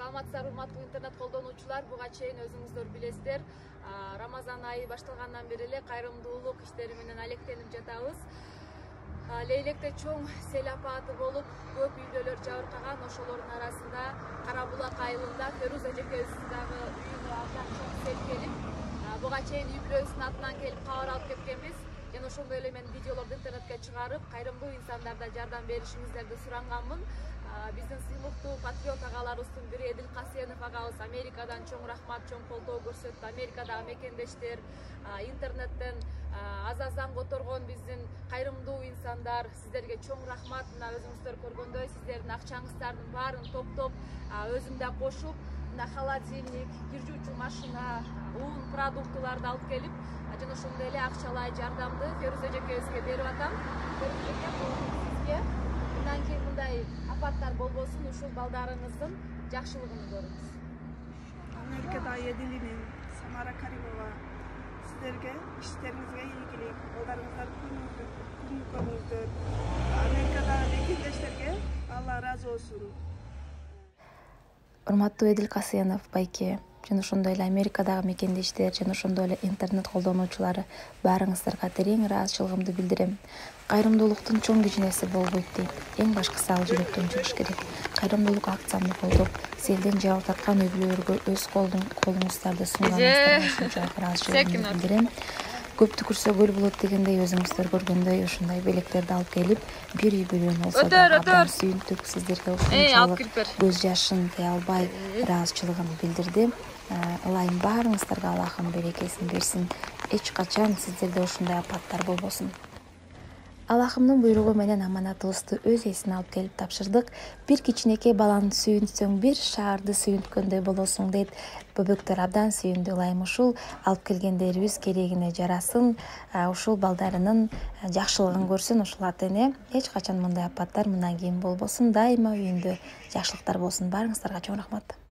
Саламатсыздар урматтуу интернет колдонуучулар, буга чейин өзүңүздөр билесиздер, Рамазан айы башталгандан бери эле кайрымдуулук иштери менен алектенип жатабыз. Лейлекте чоң сел апаты болуп, көп үйлөр жабыркаган, ошолордун арасында Кара Булак айылында Феруза эжекебиздин дагы үйүнө абдан чоң сел келип, буга чейин үй бүлөсүнүн атынан келип кабар алып кеткенбиз. Жана ошондой эле мен видеолорду интернетке чыгарып, кайрымдуу инсандарда жардам беришиңиздерди суранганмын. Биздин сыймыктуу патриот агаларыбыздын бири Эдил Касенов агабыз Америкадан чоң рахмат, чоң колдоо көрсөттү. Америкадагы мекендештер, интернеттен азаздан которгон биздин кайрымдуу инсандар, сиздерге чоң рахмат. Мына өзүңүздөр көргөндөй, сиздердин акчаңыздардын баарын топтоп, өзүм да кошуп, мына холодильник, кир жуучу машина, ун, продуктуларды алып келип, жана ошондой эле акчалай жардамды Феруза эжекебизге берип атам. Сизге мындан кийин мындай апаттар болбосун, ушул балдарыңыздын жакшылыгын көрүңүз. Америкадагы Эдилинин, Самара Каримова, сиздерге иштериңизге ийгилик, балдарыңыздар күнү көрүңүздөр. Америкадагы мекендештерге Алла ыраазы болсун. Урматтуу Эдил Касенов байке, жана ошондой эле Америкадагы мекендештер, жана ошондой эле интернет колдонуучулары баарыңыздарга терең ыраазычылыгымды билдирем. Кайрымдуулуктун чоң кичинеси болбойт дейт. Эң башкысы ал жүрөктөн чыгыш керек. Кайрымдуулук акциямды колдоп, селден жабыркаткан үй бүлөлөргө өз колуңуздарды сунганыңыздарга ушунчалык ыраазычылыгымды билдирем. Көптү көрсө көл болот дегендей, өзүңүздөр көргөндөй ушундай белектерди алып келип, бир үй бүлөнү болсо да абдан сүйүнтүк, сиздерге ушунчалык көз жашын тыя албай ыраазычылыгын билдирди. Ылайым баарыңыздарга Аллахым берекесин берсин. Эч качан сиздерде ушундай апаттар болбосун. Аллахымдын буйругу менен аманатыбызды өз эсине алып келип тапшырдык. Бир кичинекей баланы сүйүнтсөң, бир шаарды сүйүнткөндөй болосуң дейт. Бөбөктөр абдан сүйүндү. Ылайым ушул алып келгендерибиз керегине жарасын, ушул балдарынын жакшылыгын көрсүн, ушул ата эне. Эч качан мындай апаттар мындан кийин болбосун. Дайыма үйүндө жакшылыктар болсун. Баарыңыздарга чоң рахмат.